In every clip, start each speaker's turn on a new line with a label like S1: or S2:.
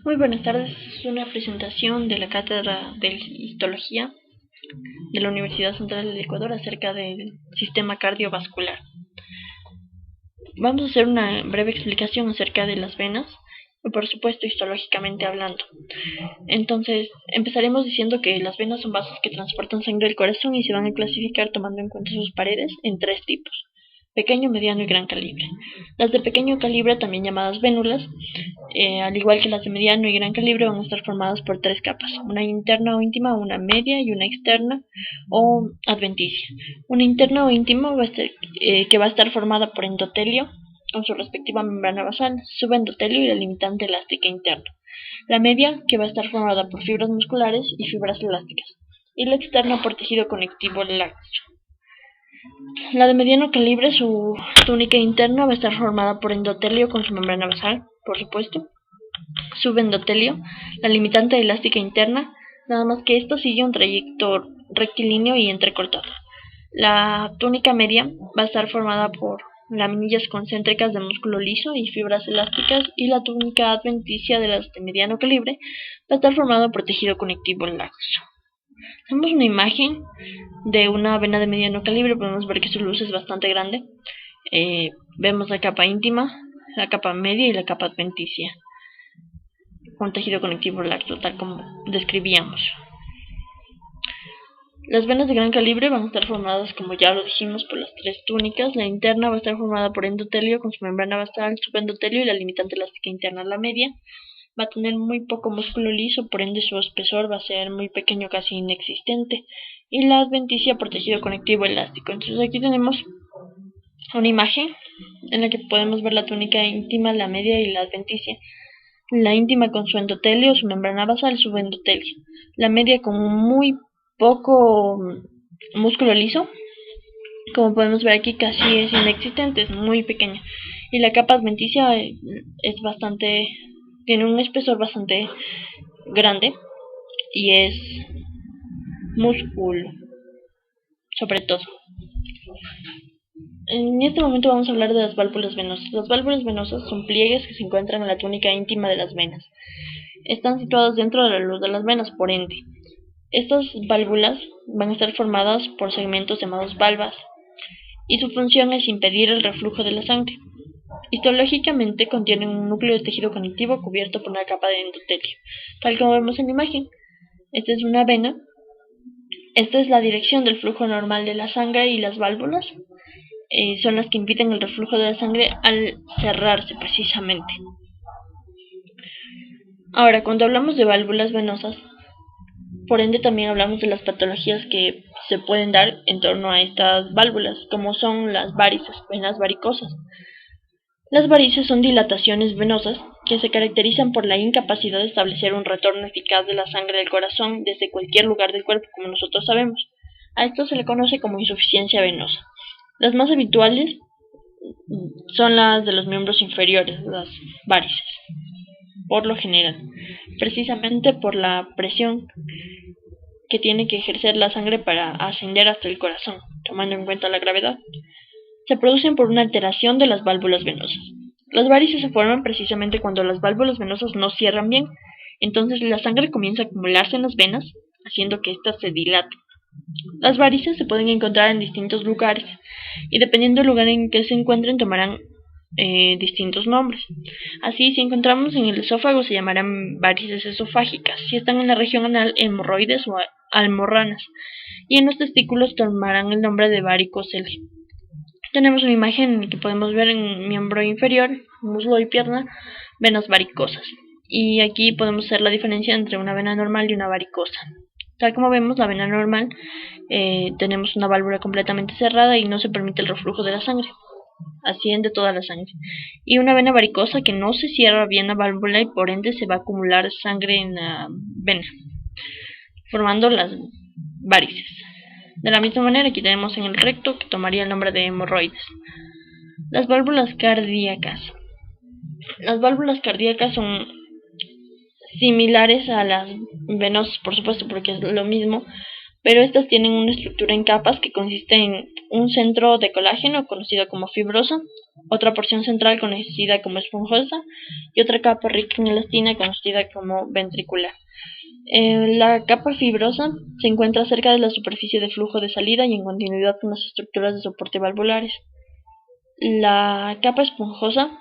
S1: Muy buenas tardes, es una presentación de la Cátedra de Histología de la Universidad Central del Ecuador acerca del sistema cardiovascular. Vamos a hacer una breve explicación acerca de las venas, por supuesto histológicamente hablando. Entonces, empezaremos diciendo que las venas son vasos que transportan sangre del corazón y se van a clasificar tomando en cuenta sus paredes en tres tipos: pequeño, mediano y gran calibre. Las de pequeño calibre, también llamadas vénulas, al igual que las de mediano y gran calibre, van a estar formadas por tres capas: una interna o íntima, una media y una externa o adventicia. Una interna o íntima que va a estar formada por endotelio con su respectiva membrana basal, subendotelio y la limitante elástica interna. La media, que va a estar formada por fibras musculares y fibras elásticas, y la externa por tejido conectivo laxo. La de mediano calibre, su túnica interna va a estar formada por endotelio con su membrana basal, por supuesto, subendotelio, la limitante elástica interna, nada más que esto sigue un trayecto rectilíneo y entrecortado. La túnica media va a estar formada por laminillas concéntricas de músculo liso y fibras elásticas, y la túnica adventicia de las de mediano calibre va a estar formada por tejido conectivo laxo. Hacemos una imagen de una vena de mediano calibre. Podemos ver que su luz es bastante grande. Vemos la capa íntima, la capa media y la capa adventicia con tejido conectivo laxo, tal como describíamos. Las venas de gran calibre van a estar formadas, como ya lo dijimos, por las tres túnicas. La interna va a estar formada por endotelio con su membrana basal, subendotelio y la limitante elástica interna. La media va a tener muy poco músculo liso, por ende su espesor va a ser muy pequeño, casi inexistente, y la adventicia por tejido conectivo elástico. Entonces aquí tenemos una imagen en la que podemos ver la túnica íntima, la media y la adventicia. La íntima con su endotelio, su membrana basal, su endotelio. La media con muy poco músculo liso, como podemos ver aquí casi es inexistente, es muy pequeña. Y la capa adventicia tiene un espesor bastante grande y es músculo, sobre todo. En este momento vamos a hablar de las válvulas venosas. Las válvulas venosas son pliegues que se encuentran en la túnica íntima de las venas. Están situadas dentro de la luz de las venas, por ende. Estas válvulas van a estar formadas por segmentos llamados valvas, y su función es impedir el reflujo de la sangre. Histológicamente contienen un núcleo de tejido conectivo cubierto por una capa de endotelio, tal como vemos en la imagen. Esta es una vena. Esta es la dirección del flujo normal de la sangre, y las válvulas son las que impiden el reflujo de la sangre al cerrarse precisamente. Ahora, cuando hablamos de válvulas venosas, por ende también hablamos de las patologías que se pueden dar en torno a estas válvulas, como son las varices, venas varicosas. Las varices son dilataciones venosas que se caracterizan por la incapacidad de establecer un retorno eficaz de la sangre del corazón desde cualquier lugar del cuerpo, como nosotros sabemos. A esto se le conoce como insuficiencia venosa. Las más habituales son las de los miembros inferiores, las varices, por lo general, precisamente por la presión que tiene que ejercer la sangre para ascender hasta el corazón, tomando en cuenta la gravedad. Se producen por una alteración de las válvulas venosas. Las varices se forman precisamente cuando las válvulas venosas no cierran bien. Entonces la sangre comienza a acumularse en las venas, haciendo que éstas se dilaten. Las varices se pueden encontrar en distintos lugares, y dependiendo del lugar en que se encuentren tomarán distintos nombres. Así, si encontramos en el esófago, se llamarán varices esofágicas; si están en la región anal, hemorroides o almorranas; y en los testículos tomarán el nombre de varicocele. Tenemos una imagen en la que podemos ver en miembro inferior, muslo y pierna, venas varicosas. Y aquí podemos hacer la diferencia entre una vena normal y una varicosa. Tal como vemos, la vena normal, tenemos una válvula completamente cerrada y no se permite el reflujo de la sangre. Asciende toda la sangre. Y una vena varicosa, que no se cierra bien la válvula y por ende se va a acumular sangre en la vena, formando las varices. De la misma manera, aquí tenemos en el recto, que tomaría el nombre de hemorroides. Las válvulas cardíacas. Las válvulas cardíacas son similares a las venosas, por supuesto, porque es lo mismo, pero estas tienen una estructura en capas que consiste en un centro de colágeno conocido como fibrosa, otra porción central conocida como esponjosa y otra capa rica en elastina conocida como ventricular. La capa fibrosa se encuentra cerca de la superficie de flujo de salida y en continuidad con las estructuras de soporte valvulares. La capa esponjosa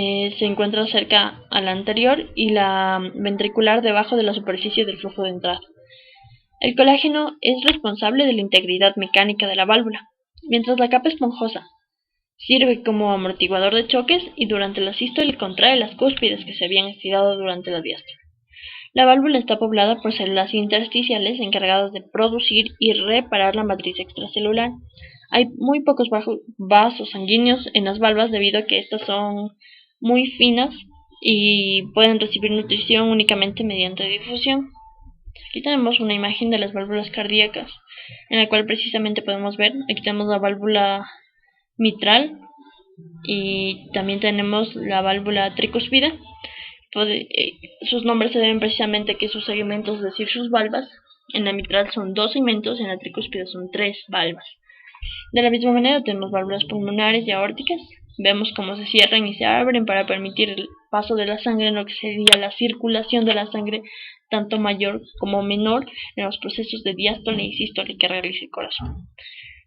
S1: se encuentra cerca a la anterior y la ventricular debajo de la superficie del flujo de entrada. El colágeno es responsable de la integridad mecánica de la válvula, mientras la capa esponjosa sirve como amortiguador de choques y durante la sístole contrae las cúspides que se habían estirado durante la diástole. La válvula está poblada por células intersticiales encargadas de producir y reparar la matriz extracelular. Hay muy pocos vasos sanguíneos en las válvulas debido a que estas son muy finas y pueden recibir nutrición únicamente mediante difusión. Aquí tenemos una imagen de las válvulas cardíacas, en la cual precisamente podemos ver, aquí tenemos la válvula mitral y también tenemos la válvula tricúspide. Sus nombres se deben precisamente a que sus segmentos, es decir, sus valvas, en la mitral son 2 segmentos y en la tricúspide son 3 valvas. De la misma manera tenemos válvulas pulmonares y aórticas. Vemos cómo se cierran y se abren para permitir el paso de la sangre en lo que sería la circulación de la sangre, tanto mayor como menor, en los procesos de diástole y sístole que realiza el corazón.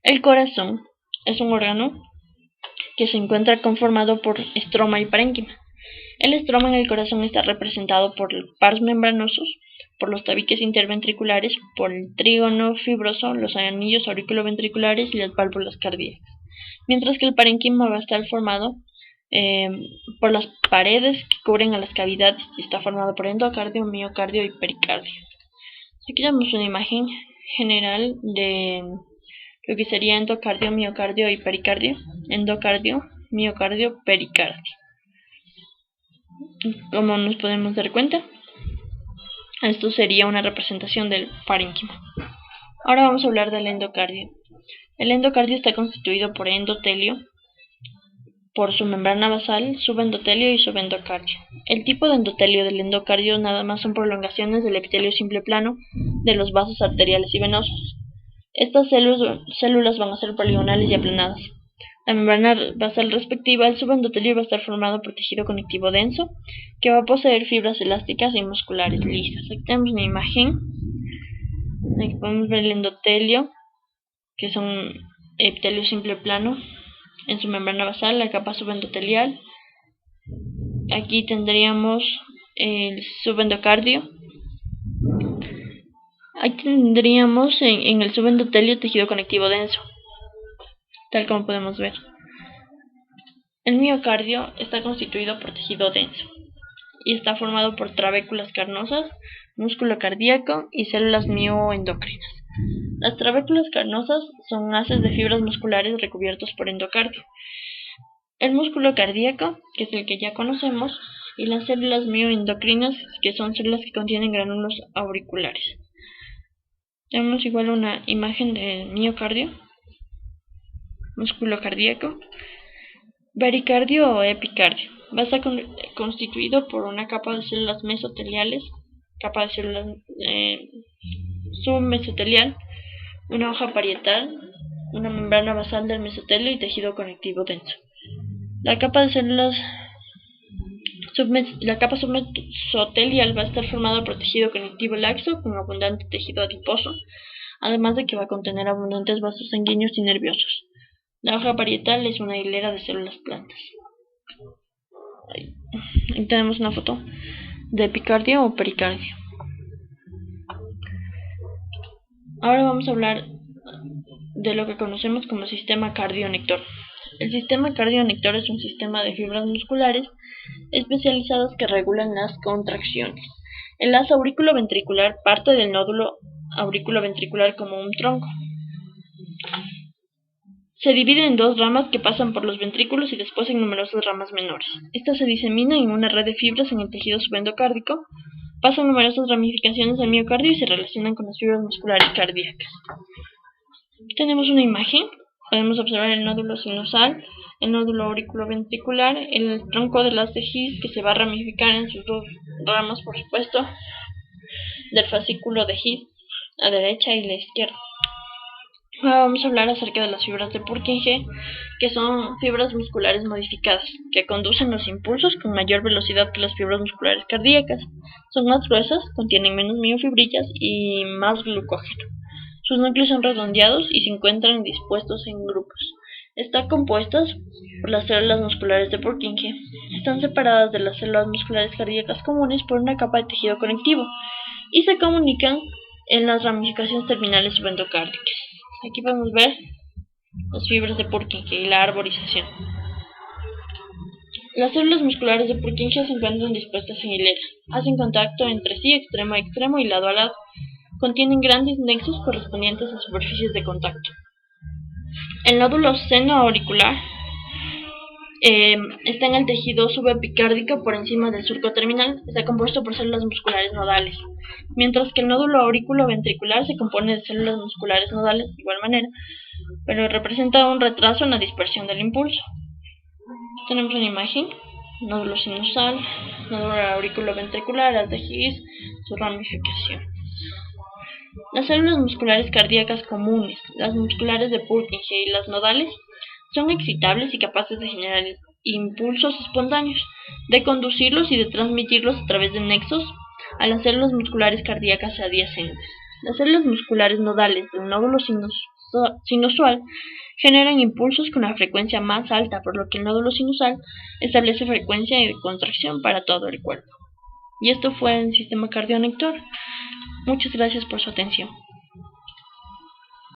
S1: El corazón es un órgano que se encuentra conformado por estroma y parénquima. El estroma en el corazón está representado por paros membranosos, por los tabiques interventriculares, por el trígono fibroso, los anillos auriculoventriculares y las válvulas cardíacas, mientras que el parénquima va a estar formado por las paredes que cubren a las cavidades y está formado por endocardio, miocardio y pericardio. Aquí tenemos una imagen general de lo que sería endocardio, miocardio y pericardio. Endocardio, miocardio, pericardio. Como nos podemos dar cuenta, esto sería una representación del parénquima. Ahora vamos a hablar del endocardio. El endocardio está constituido por endotelio, por su membrana basal, subendotelio y subendocardio. El tipo de endotelio del endocardio nada más son prolongaciones del epitelio simple plano de los vasos arteriales y venosos. Estas células van a ser poligonales y aplanadas. La membrana basal respectiva, el subendotelio va a estar formado por tejido conectivo denso, que va a poseer fibras elásticas y musculares lisas. Aquí tenemos una imagen. Aquí podemos ver el endotelio, que es un epitelio simple plano, en su membrana basal, la capa subendotelial. Aquí tendríamos el subendocardio. Aquí tendríamos en el subendotelio tejido conectivo denso, tal como podemos ver. El miocardio está constituido por tejido denso y está formado por trabéculas carnosas, músculo cardíaco y células mioendocrinas. Las trabéculas carnosas son haces de fibras musculares recubiertos por endocardio. El músculo cardíaco, que es el que ya conocemos, y las células mioendocrinas, que son células que contienen gránulos auriculares. Tenemos igual una imagen de miocardio, músculo cardíaco, pericardio o epicardio. Va a estar constituido por una capa de células mesoteliales, capa de células submesotelial, una hoja parietal, una membrana basal del mesotelio y tejido conectivo denso. La capa submesotelial va a estar formada por tejido conectivo laxo con abundante tejido adiposo, además de que va a contener abundantes vasos sanguíneos y nerviosos. La hoja parietal es una hilera de células planas. Ahí tenemos una foto de epicardio o pericardio. Ahora vamos a hablar de lo que conocemos como sistema cardionector. El sistema cardionector es un sistema de fibras musculares especializadas que regulan las contracciones. El haz auriculoventricular parte del nódulo auriculoventricular como un tronco. Se divide en 2 ramas que pasan por los ventrículos y después en numerosas ramas menores. Estas se diseminan en una red de fibras en el tejido subendocárdico, pasan numerosas ramificaciones del miocardio y se relacionan con las fibras musculares cardíacas. Aquí tenemos una imagen. Podemos observar el nódulo sinusal, el nódulo auriculoventricular, el tronco del haz de His que se va a ramificar en sus 2 ramas, por supuesto, del fascículo de His. la derecha y la izquierda. Ahora vamos a hablar acerca de las fibras de Purkinje, que son fibras musculares modificadas, que conducen los impulsos con mayor velocidad que las fibras musculares cardíacas. Son más gruesas, contienen menos miofibrillas y más glucógeno. Sus núcleos son redondeados y se encuentran dispuestos en grupos. Están compuestas por las células musculares de Purkinje. Están separadas de las células musculares cardíacas comunes por una capa de tejido conectivo y se comunican en las ramificaciones terminales subendocárdicas. Aquí podemos ver las fibras de Purkinje y la arborización. Las células musculares de Purkinje se encuentran dispuestas en hilera. Hacen contacto entre sí, extremo a extremo y lado a lado. Contienen grandes nexos correspondientes a superficies de contacto. El nódulo seno-auricular está en el tejido subepicárdico por encima del surco terminal. Está compuesto por células musculares nodales, mientras que el nódulo auriculoventricular se compone de células musculares nodales de igual manera, pero representa un retraso en la dispersión del impulso. Tenemos una imagen: nódulo sinusal, nódulo auriculoventricular, alta His, su ramificación. Las células musculares cardíacas comunes, las musculares de Purkinje y las nodales, son excitables y capaces de generar impulsos espontáneos, de conducirlos y de transmitirlos a través de nexos a las células musculares cardíacas adyacentes. Las células musculares nodales del nódulo sinusal generan impulsos con una frecuencia más alta, por lo que el nódulo sinusal establece frecuencia de contracción para todo el cuerpo. Y esto fue el sistema cardionector. Muchas gracias por su atención.